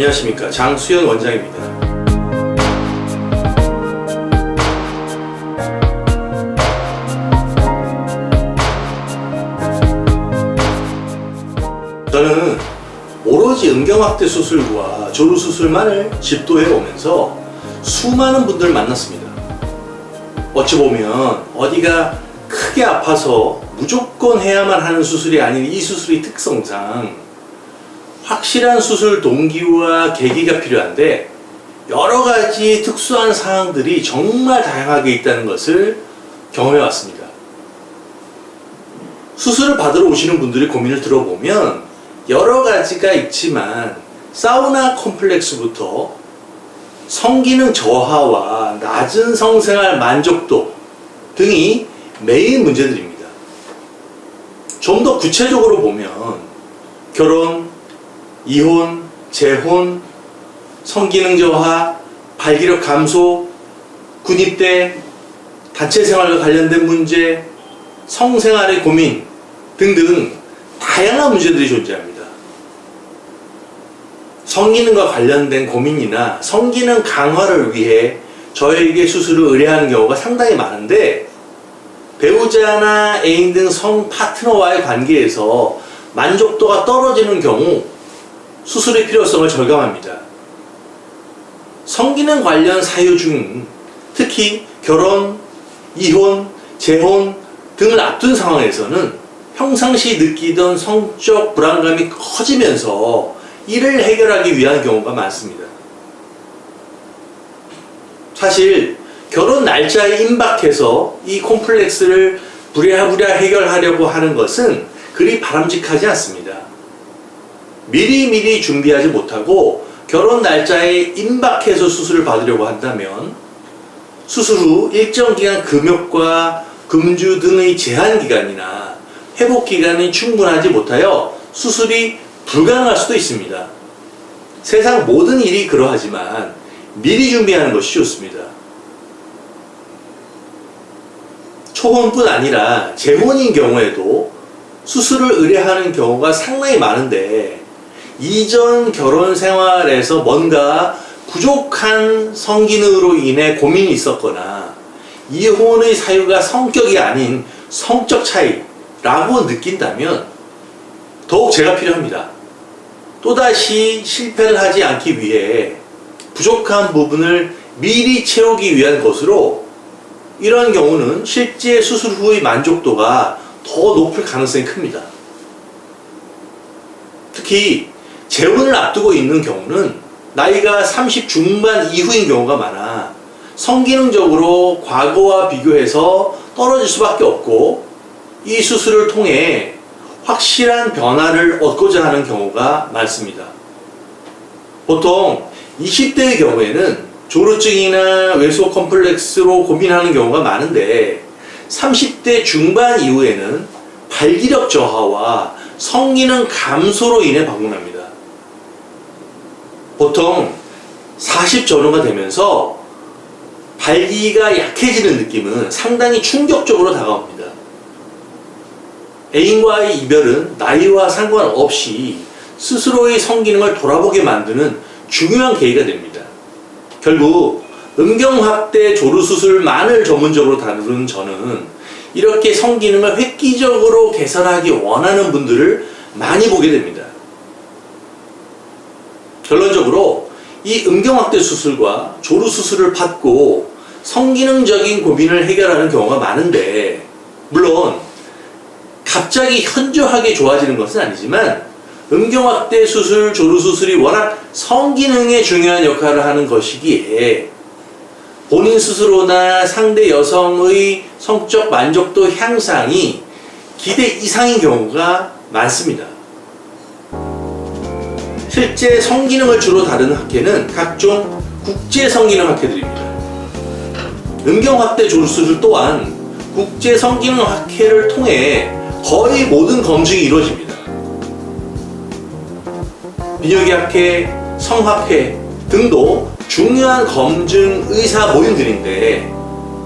안녕하십니까, 장수현 원장입니다. 저는 오로지 음경확대 수술과 조루 수술만을 집도해 오면서 수많은 분들을 만났습니다. 어찌 보면 어디가 크게 아파서 무조건 해야만 하는 수술이 아닌 이 수술의 특성상 확실한 수술 동기와 계기가 필요한데, 여러 가지 특수한 사항들이 정말 다양하게 있다는 것을 경험해 왔습니다. 수술을 받으러 오시는 분들의 고민을 들어보면 여러 가지가 있지만, 사우나 컴플렉스부터 성기능 저하와 낮은 성생활 만족도 등이 메인 문제들입니다. 좀 더 구체적으로 보면 결혼, 이혼, 재혼, 성기능 저하, 발기력 감소, 군입대, 단체 생활과 관련된 문제, 성생활의 고민 등등 다양한 문제들이 존재합니다. 성기능과 관련된 고민이나 성기능 강화를 위해 저에게 수술을 의뢰하는 경우가 상당히 많은데, 배우자나 애인 등 성 파트너와의 관계에서 만족도가 떨어지는 경우 수술의 필요성을 절감합니다. 성기능 관련 사유 중 특히 결혼, 이혼, 재혼 등을 앞둔 상황에서는 평상시 느끼던 성적 불안감이 커지면서 이를 해결하기 위한 경우가 많습니다. 사실 결혼 날짜에 임박해서 이 콤플렉스를 부랴부랴 해결하려고 하는 것은 그리 바람직하지 않습니다. 미리미리 준비하지 못하고 결혼 날짜에 임박해서 수술을 받으려고 한다면 수술 후 일정 기간 금욕과 금주 등의 제한 기간이나 회복 기간이 충분하지 못하여 수술이 불가능할 수도 있습니다. 세상 모든 일이 그러하지만 미리 준비하는 것이 좋습니다. 초혼뿐 아니라 재혼인 경우에도 수술을 의뢰하는 경우가 상당히 많은데, 이전 결혼 생활에서 뭔가 부족한 성기능으로 인해 고민이 있었거나 이혼의 사유가 성격이 아닌 성적 차이라고 느낀다면 더욱 제가 필요합니다. 또다시 실패를 하지 않기 위해 부족한 부분을 미리 채우기 위한 것으로, 이러한 경우는 실제 수술 후의 만족도가 더 높을 가능성이 큽니다. 특히 재혼을 앞두고 있는 경우는 나이가 30 중반 이후인 경우가 많아 성기능적으로 과거와 비교해서 떨어질 수밖에 없고, 이 수술을 통해 확실한 변화를 얻고자 하는 경우가 많습니다. 보통 20대의 경우에는 조루증이나 외소 컴플렉스로 고민하는 경우가 많은데, 30대 중반 이후에는 발기력 저하와 성기능 감소로 인해 방문합니다. 보통 40 전후가 되면서 발기가 약해지는 느낌은 상당히 충격적으로 다가옵니다. 애인과의 이별은 나이와 상관없이 스스로의 성기능을 돌아보게 만드는 중요한 계기가 됩니다. 결국 음경확대 조루수술만을 전문적으로 다루는 저는 이렇게 성기능을 획기적으로 개선하기 원하는 분들을 많이 보게 됩니다. 결론적으로 이 음경확대 수술과 조루수술을 받고 성기능적인 고민을 해결하는 경우가 많은데, 물론 갑자기 현저하게 좋아지는 것은 아니지만, 음경확대 수술, 조루수술이 워낙 성기능에 중요한 역할을 하는 것이기에 본인 스스로나 상대 여성의 성적 만족도 향상이 기대 이상인 경우가 많습니다. 실제 성기능을 주로 다루는 학회는 각종 국제 성기능 학회들입니다. 음경확대 조루수술 또한 국제 성기능 학회를 통해 거의 모든 검증이 이루어집니다. 비뇨기학회, 성학회 등도 중요한 검증 의사 모임들인데,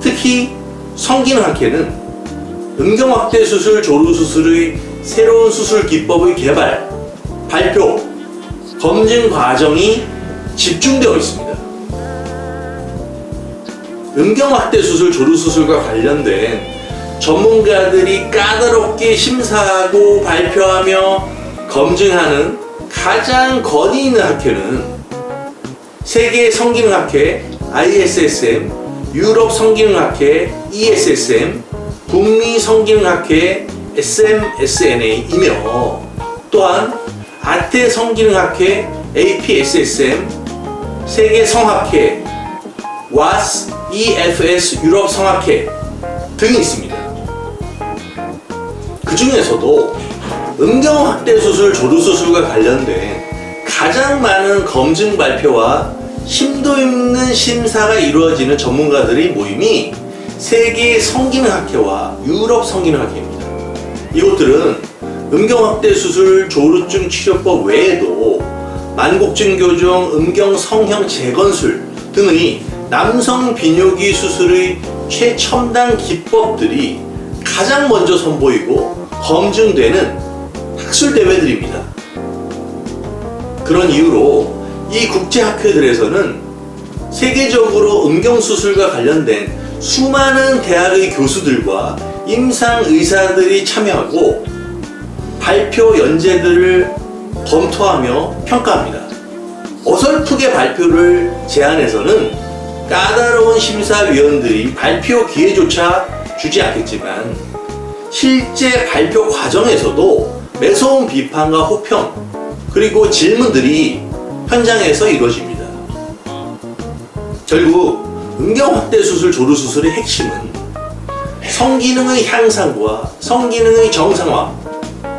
특히 성기능학회는 음경확대 수술, 조루수술의 새로운 수술 기법의 개발, 발표, 검증 과정이 집중되어 있습니다. 음경확대 수술, 조루 수술과 관련된 전문가들이 까다롭게 심사하고 발표하며 검증하는 가장 권위 있는 학회는 세계 성기능학회 ISSM, 유럽 성기능학회 ESSM, 북미 성기능학회 SMSNA이며 또한 아태 성기능학회 APSSM, 세계 성학회 WAS, EFS 유럽 성학회 등이 있습니다. 그 중에서도 음경확대 수술, 조루 수술과 관련된 가장 많은 검증 발표와 심도 있는 심사가 이루어지는 전문가들의 모임이 세계 성기능학회와 유럽 성기능학회입니다. 이곳들은 음경확대 수술, 조루증 치료법 외에도 만곡증 교정, 음경 성형 재건술 등의 남성 비뇨기 수술의 최첨단 기법들이 가장 먼저 선보이고 검증되는 학술대회들입니다. 그런 이유로 이 국제학회들에서는 세계적으로 음경수술과 관련된 수많은 대학의 교수들과 임상의사들이 참여하고 발표 연재들을 검토하며 평가합니다. 어설프게 발표를 제안해서는 까다로운 심사위원들이 발표 기회조차 주지 않겠지만 실제 발표 과정에서도 매서운 비판과 호평 그리고 질문들이 현장에서 이루어집니다. 결국 음경확대 수술, 조루 수술의 핵심은 성기능의 향상과 성기능의 정상화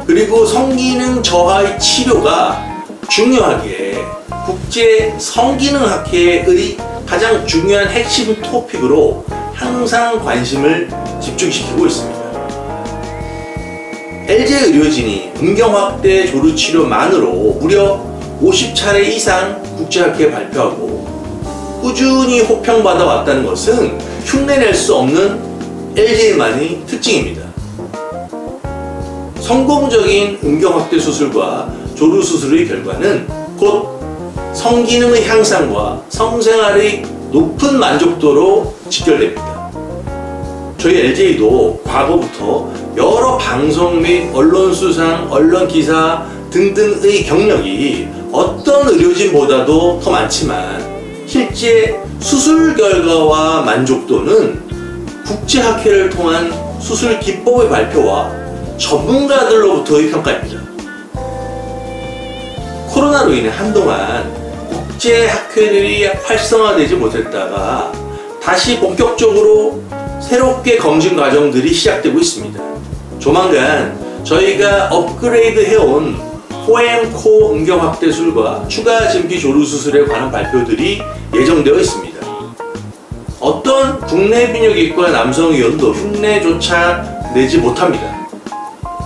그리고 성기능 저하의 치료가 중요하기에 국제 성기능학회의 가장 중요한 핵심 토픽으로 항상 관심을 집중시키고 있습니다. LG 의료진이 음경확대 조루 치료만으로 무려 50차례 이상 국제학회에 발표하고 꾸준히 호평받아 왔다는 것은 흉내낼 수 없는 LG만의 특징입니다. 성공적인 음경확대 수술과 조루 수술의 결과는 곧 성기능의 향상과 성생활의 높은 만족도로 직결됩니다. 저희 LG도 과거부터 여러 방송 및 언론 수상, 언론 기사 등등의 경력이 어떤 의료진보다도 더 많지만 실제 수술 결과와 만족도는 국제학회를 통한 수술 기법의 발표와 전문가들로부터의 평가입니다. 코로나로 인해 한동안 국제학회들이 활성화되지 못했다가 다시 본격적으로 새롭게 검증 과정들이 시작되고 있습니다. 조만간 저희가 업그레이드 해온 호엠코 음경확대술과 추가 진피 조루 수술에 관한 발표들이 예정되어 있습니다. 어떤 국내 비뇨기과 남성의원도 흉내조차 내지 못합니다.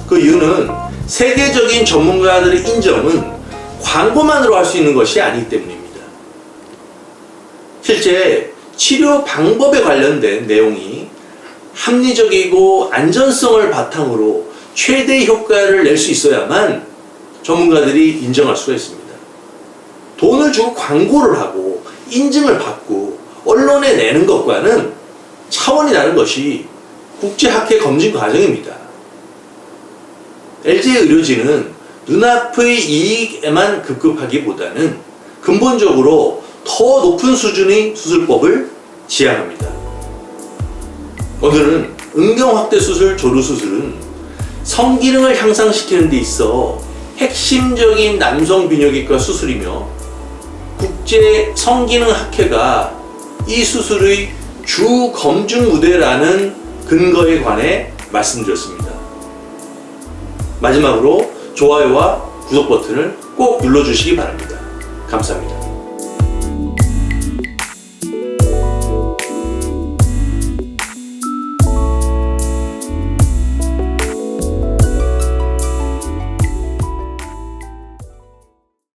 그 이유는 세계적인 전문가들의 인정은 광고만으로 할 수 있는 것이 아니기 때문입니다. 실제 치료 방법에 관련된 내용이 합리적이고 안전성을 바탕으로 최대의 효과를 낼 수 있어야만 전문가들이 인정할 수가 있습니다. 돈을 주고 광고를 하고 인증을 받고 언론에 내는 것과는 차원이 다른 것이 국제학회 검증 과정입니다. LG 의료진은 눈앞의 이익에만 급급하기보다는 근본적으로 더 높은 수준의 수술법을 지향합니다. 오늘은 음경확대 수술, 조루 수술은 성기능을 향상시키는 데 있어 핵심적인 남성 비뇨기과 수술이며 국제 성기능학회가 이 수술의 주 검증 무대라는 근거에 관해 말씀드렸습니다. 마지막으로 좋아요와 구독 버튼을 꼭 눌러주시기 바랍니다. 감사합니다.